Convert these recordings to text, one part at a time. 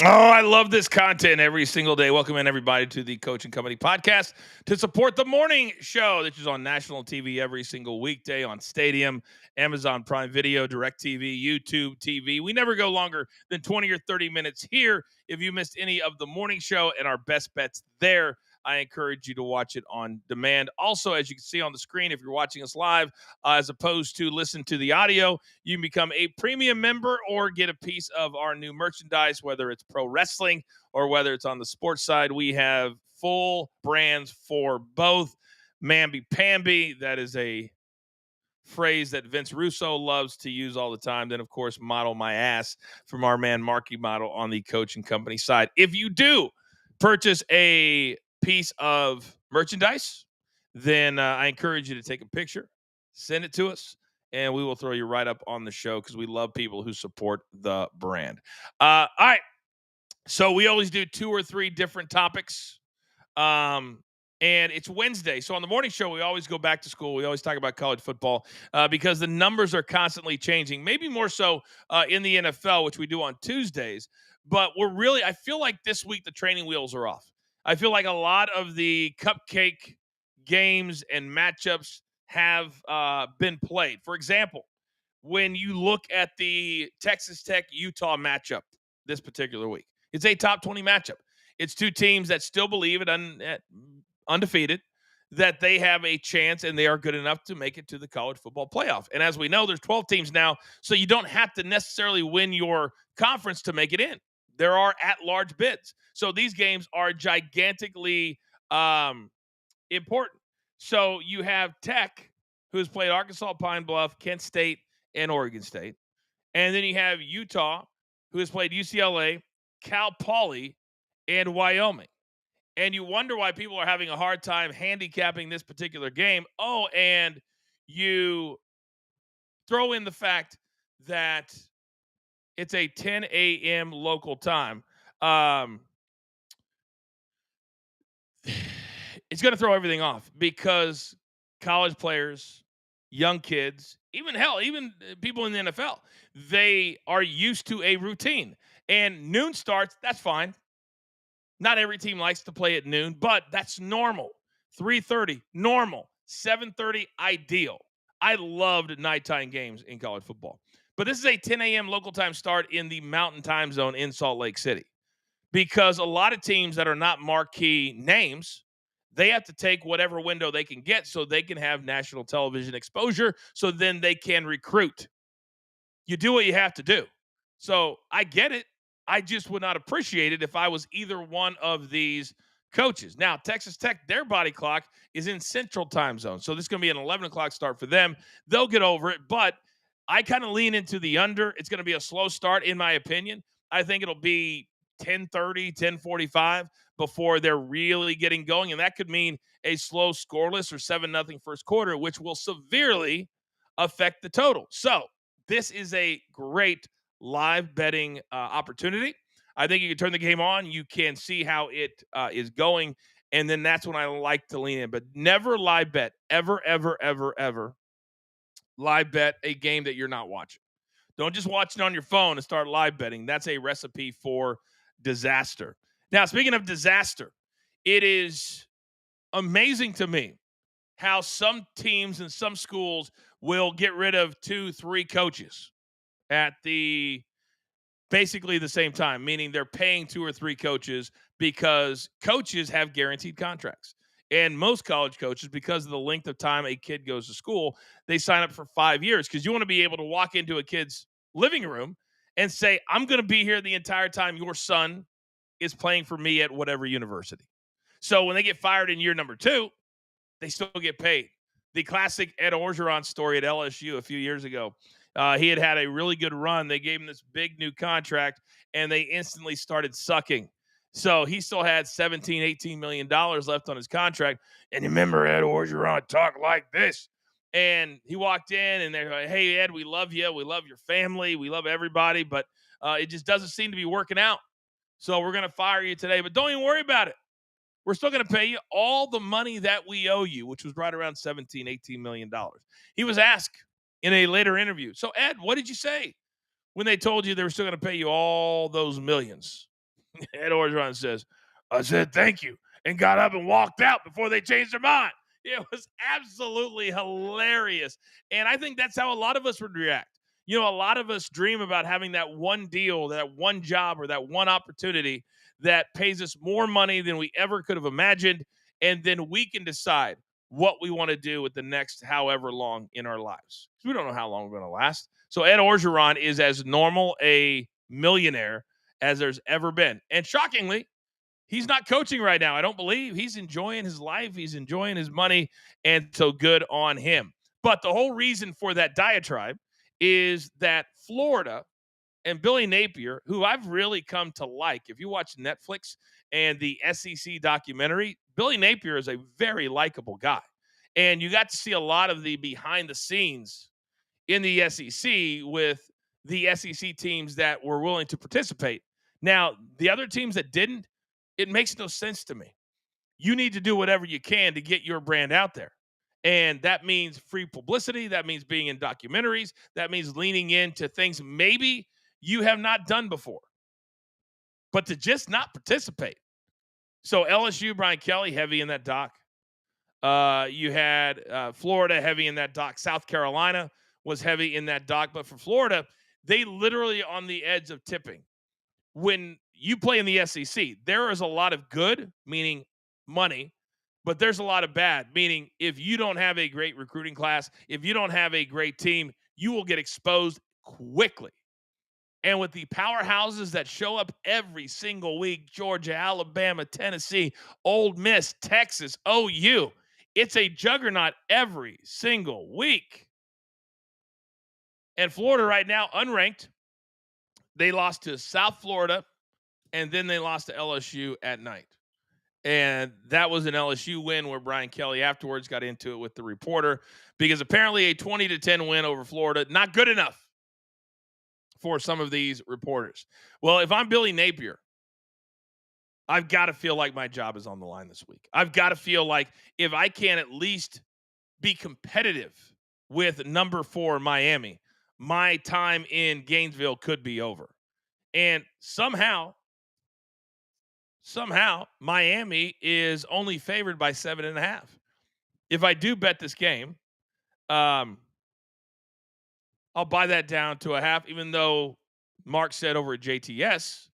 Oh, I love this content every single day. Welcome in, everybody, to the Coach and Company podcast to support the morning show, which is on national TV every single weekday on Stadium, Amazon Prime Video, DirecTV, YouTube TV. We never go longer than 20 or 30 minutes here. If you missed any of the morning show and our best bets there, I encourage you to watch it on demand. Also, as you can see on the screen, if you're watching us live, as opposed to listen to the audio, you can become a premium member or get a piece of our new merchandise, whether it's pro wrestling or whether it's on the sports side. We have full brands for both. Mamby Pamby, that is a phrase that Vince Russo loves to use all the time. Then, of course, Model My Ass from our man Marky Model on the Coach and Company side. If you do purchase a piece of merchandise, then I encourage you to take a picture, send it to us, and we will throw you right up on the show because we love people who support the brand. All right. So we always do 2 or 3 different topics. And it's Wednesday. So on the morning show, we always go back to school. We always talk about college football because the numbers are constantly changing, maybe more so in the NFL, which we do on Tuesdays. But I feel like this week the training wheels are off. I feel like a lot of the cupcake games and matchups have been played. For example, when you look at the Texas Tech Utah matchup this particular week, it's a top 20 matchup. It's two teams that still believe it undefeated that they have a chance and they are good enough to make it to the college football playoff. And as we know, there's 12 teams now, so you don't have to necessarily win your conference to make it in. There are at-large bids. So these games are gigantically important. So you have Tech, who has played Arkansas, Pine Bluff, Kent State, and Oregon State. And then you have Utah, who has played UCLA, Cal Poly, and Wyoming. And you wonder why people are having a hard time handicapping this particular game. Oh, and you throw in the fact that it's a 10 a.m. local time. It's going to throw everything off because college players, young kids, even people in the NFL, they are used to a routine. And noon starts, that's fine. Not every team likes to play at noon, but that's normal. 3:30, normal. 7:30, ideal. I loved nighttime games in college football. But this is a 10 a.m. local time start in the Mountain Time Zone in Salt Lake City because a lot of teams that are not marquee names, they have to take whatever window they can get so they can have national television exposure so then they can recruit. You do what you have to do. So I get it. I just would not appreciate it if I was either one of these coaches. Now, Texas Tech, their body clock is in Central Time Zone. So this is going to be an 11 o'clock start for them. They'll get over it, but I kind of lean into the under. It's going to be a slow start, in my opinion. I think it'll be 10:30, 10:45 before they're really getting going. And that could mean a slow scoreless or 7-0 first quarter, which will severely affect the total. So this is a great live betting opportunity. I think you can turn the game on. You can see how it is going. And then that's when I like to lean in. But never live bet, ever, ever, ever, ever live bet a game that you're not watching. Don't just watch it on your phone and start live betting. That's a recipe for disaster. Now, speaking of disaster, it is amazing to me how some teams and some schools will get rid of 2-3 coaches at basically the same time, meaning they're paying 2 or 3 coaches because coaches have guaranteed contracts. And most college coaches, because of the length of time a kid goes to school, they sign up for 5 years because you want to be able to walk into a kid's living room and say, I'm going to be here the entire time your son is playing for me at whatever university. So when they get fired in year number 2, they still get paid. The classic Ed Orgeron story at LSU a few years ago. He had a really good run. They gave him this big new contract, and they instantly started sucking. So he still had $17, $18 million left on his contract. And remember, Ed Orgeron talked like this. And he walked in, and they're like, hey, Ed, we love you. We love your family. We love everybody. But it just doesn't seem to be working out. So we're going to fire you today. But don't even worry about it. We're still going to pay you all the money that we owe you, which was right around $17, $18 million. He was asked in a later interview, so Ed, what did you say when they told you they were still going to pay you all those millions? Ed Orgeron says, I said thank you and got up and walked out before they changed their mind. It was absolutely hilarious. And I think that's how a lot of us would react. A lot of us dream about having that one deal, that one job, or that one opportunity that pays us more money than we ever could have imagined. And then we can decide what we want to do with the next however long in our lives. We don't know how long we're going to last. So Ed Orgeron is as normal a millionaire as there's ever been. And shockingly, he's not coaching right now. I don't believe he's enjoying his life. He's enjoying his money. And so good on him. But the whole reason for that diatribe is that Florida and Billy Napier, who I've really come to like, if you watch Netflix and the SEC documentary, Billy Napier is a very likable guy. And you got to see a lot of the behind the scenes in the SEC with the SEC teams that were willing to participate. Now, the other teams that didn't, it makes no sense to me. You need to do whatever you can to get your brand out there. And that means free publicity. That means being in documentaries. That means leaning into things maybe you have not done before, but to just not participate. So LSU, Brian Kelly, heavy in that doc. You had Florida heavy in that doc. South Carolina was heavy in that doc. But for Florida, they literally on the edge of tipping. When you play in the SEC, there is a lot of good, meaning money, but there's a lot of bad, meaning if you don't have a great recruiting class, if you don't have a great team, you will get exposed quickly. And with the powerhouses that show up every single week, Georgia, Alabama, Tennessee, Ole Miss, Texas, OU, it's a juggernaut every single week. And Florida right now, unranked, they lost to South Florida, and then they lost to LSU at night. And that was an LSU win where Brian Kelly afterwards got into it with the reporter because apparently a 20-10 win over Florida, not good enough for some of these reporters. Well, if I'm Billy Napier, I've got to feel like my job is on the line this week. I've got to feel like if I can at least be competitive with number 4 Miami, my time in Gainesville could be over. And somehow Miami is only favored by 7.5. If I do bet this game, I'll buy that down to a half, even though Mark said over at JTS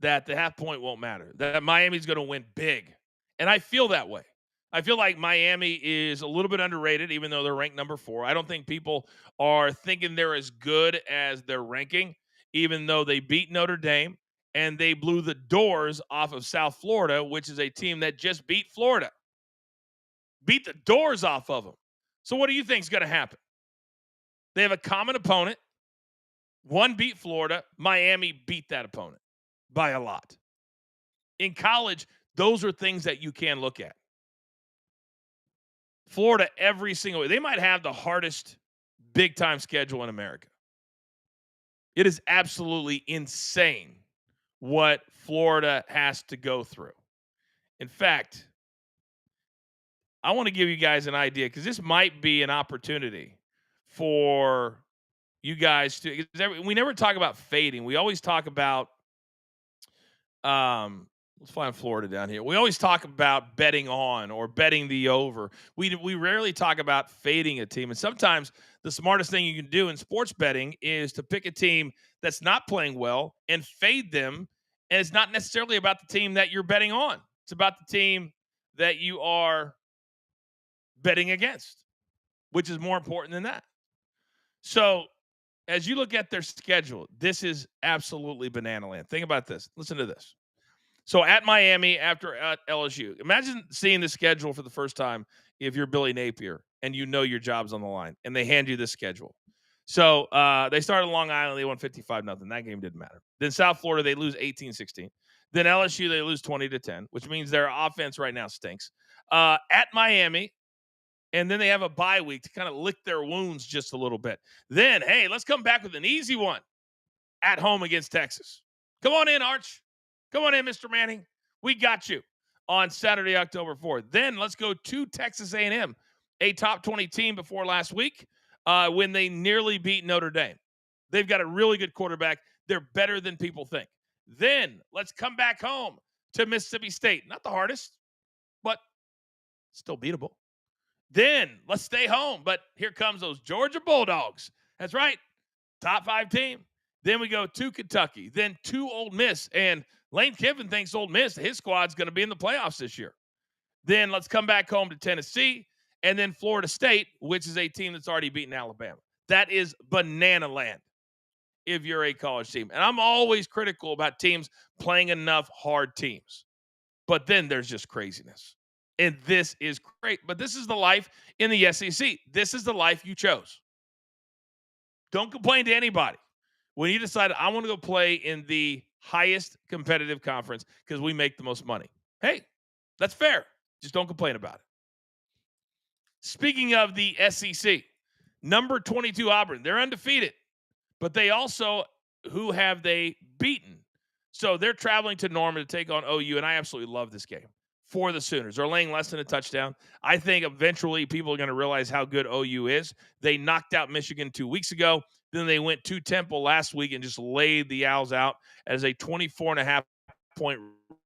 that the half point won't matter, that Miami's going to win big. And I feel that way. I feel like Miami is a little bit underrated, even though they're ranked number 4. I don't think people are thinking they're as good as their ranking, even though they beat Notre Dame and they blew the doors off of South Florida, which is a team that just beat Florida. Beat the doors off of them. So what do you think is going to happen? They have a common opponent. One beat Florida. Miami beat that opponent by a lot. In college, those are things that you can look at. Florida, every single way, they might have the hardest big-time schedule in America. It is absolutely insane what Florida has to go through. In fact, I want to give you guys an idea because this might be an opportunity for you guys to. We never talk about fading. We always talk about let's find Florida down here. We always talk about betting on or betting the over. We rarely talk about fading a team. And sometimes the smartest thing you can do in sports betting is to pick a team that's not playing well and fade them. And it's not necessarily about the team that you're betting on. It's about the team that you are betting against, which is more important than that. So as you look at their schedule, this is absolutely banana land. Think about this. Listen to this. So at Miami, after at LSU, imagine seeing the schedule for the first time if you're Billy Napier and you know your job's on the line and they hand you this schedule. So they started Long Island. They won 55-0. That game didn't matter. Then South Florida, they lose 18-16. Then LSU, they lose 20-10, which means their offense right now stinks. At Miami, and then they have a bye week to kind of lick their wounds just a little bit. Then, hey, let's come back with an easy one at home against Texas. Come on in, Arch. Come on in, Mr. Manning. We got you on Saturday, October 4th. Then let's go to Texas A&M, a top 20 team before last week when they nearly beat Notre Dame. They've got a really good quarterback. They're better than people think. Then let's come back home to Mississippi State. Not the hardest, but still beatable. Then let's stay home. But here comes those Georgia Bulldogs. That's right. Top 5 team. Then we go to Kentucky. Then to Ole Miss. And Lane Kiffin thinks Ole Miss, his squad's going to be in the playoffs this year. Then let's come back home to Tennessee. And then Florida State, which is a team that's already beaten Alabama. That is banana land if you're a college team. And I'm always critical about teams playing enough hard teams. But then there's just craziness. And this is great. But this is the life in the SEC. This is the life you chose. Don't complain to anybody when you decide, I want to go play in the highest competitive conference because we make the most money. Hey, that's fair. Just don't complain about it. Speaking of the SEC, number 22 Auburn, they're undefeated. But they also, who have they beaten? So they're traveling to Norman to take on OU, and I absolutely love this game for the Sooners. They're laying less than a touchdown. I think eventually people are going to realize how good OU is. They knocked out Michigan 2 weeks ago. Then they went to Temple last week and just laid the Owls out as a 24.5-point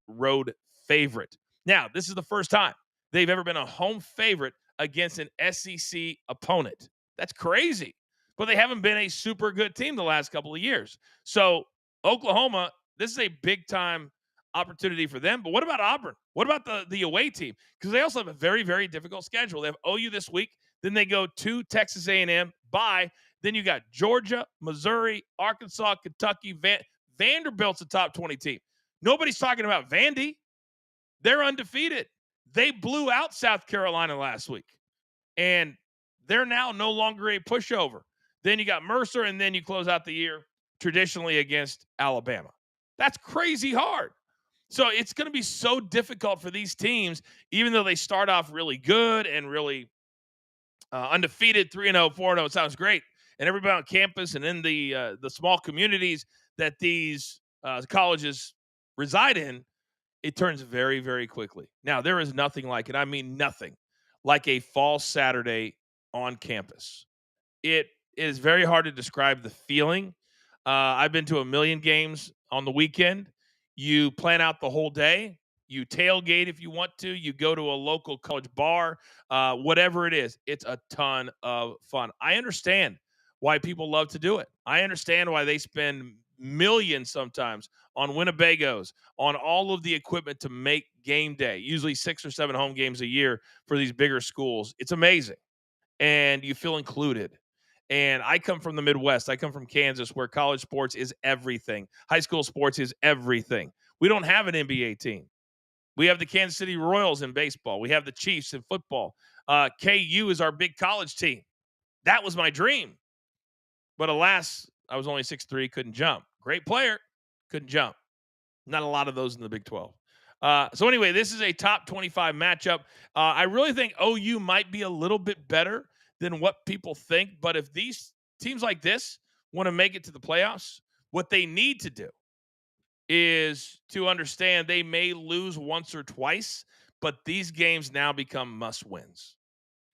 road favorite. Now, this is the first time they've ever been a home favorite against an SEC opponent. That's crazy. But they haven't been a super good team the last couple of years. So Oklahoma, this is a big-time opportunity for them. But what about Auburn? What about the away team? Because they also have a very, very difficult schedule. They have OU this week. Then they go to Texas A&M, bye. Then you got Georgia, Missouri, Arkansas, Kentucky. Vanderbilt's a top 20 team. Nobody's talking about Vandy. They're undefeated. They blew out South Carolina last week. And they're now no longer a pushover. Then you got Mercer, and then you close out the year traditionally against Alabama. That's crazy hard. So it's going to be so difficult for these teams, even though they start off really good and really undefeated, 3-0, 4-0. It sounds great. And everybody on campus and in the small communities that these colleges reside in, it turns very, very quickly. Now, there is nothing like it. I mean, nothing like a fall Saturday on campus. It is very hard to describe the feeling. I've been to a million games on the weekend. You plan out the whole day. You tailgate if you want to. You go to a local college bar, whatever it is. It's a ton of fun. I understand why people love to do it. I understand why they spend millions sometimes on Winnebagos, on all of the equipment to make game day, usually 6 or 7 home games a year for these bigger schools. It's amazing. And you feel included. And I come from the Midwest. I come from Kansas, where college sports is everything. High school sports is everything. We don't have an NBA team. We have the Kansas City Royals in baseball. We have the Chiefs in football. KU is our big college team. That was my dream. But alas, I was only 6'3", couldn't jump. Great player, couldn't jump. Not a lot of those in the Big 12. So anyway, this is a top 25 matchup. I really think OU might be a little bit better than what people think. But if these teams like this want to make it to the playoffs, what they need to do is to understand they may lose once or twice, but these games now become must wins.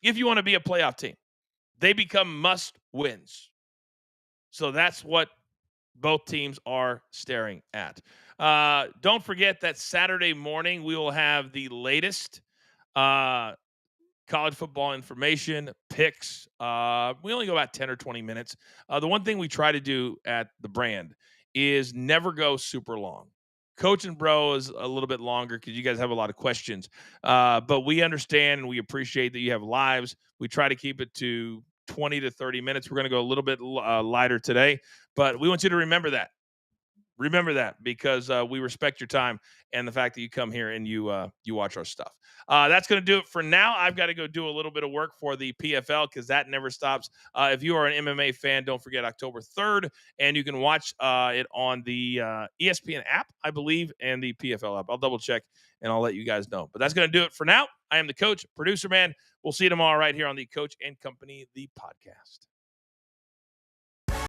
If you want to be a playoff team, they become must wins. So that's what both teams are staring at. Don't forget that Saturday morning we will have the latest college football information, picks. We only go about 10 or 20 minutes. The one thing we try to do at the brand is never go super long. Coach and Bro is a little bit longer because you guys have a lot of questions. But we understand and we appreciate that you have lives. We try to keep it to 20 to 30 minutes. We're going to go a little bit lighter today, but we want you to remember that. Remember that because we respect your time and the fact that you come here and you watch our stuff. That's going to do it for now. I've got to go do a little bit of work for the PFL because that never stops. If you are an MMA fan, don't forget October 3rd, and you can watch it on the ESPN app, I believe, and the PFL app. I'll double check and I'll let you guys know. But that's going to do it for now. I am the coach, producer man. We'll see you tomorrow right here on the Coach and Company, the podcast.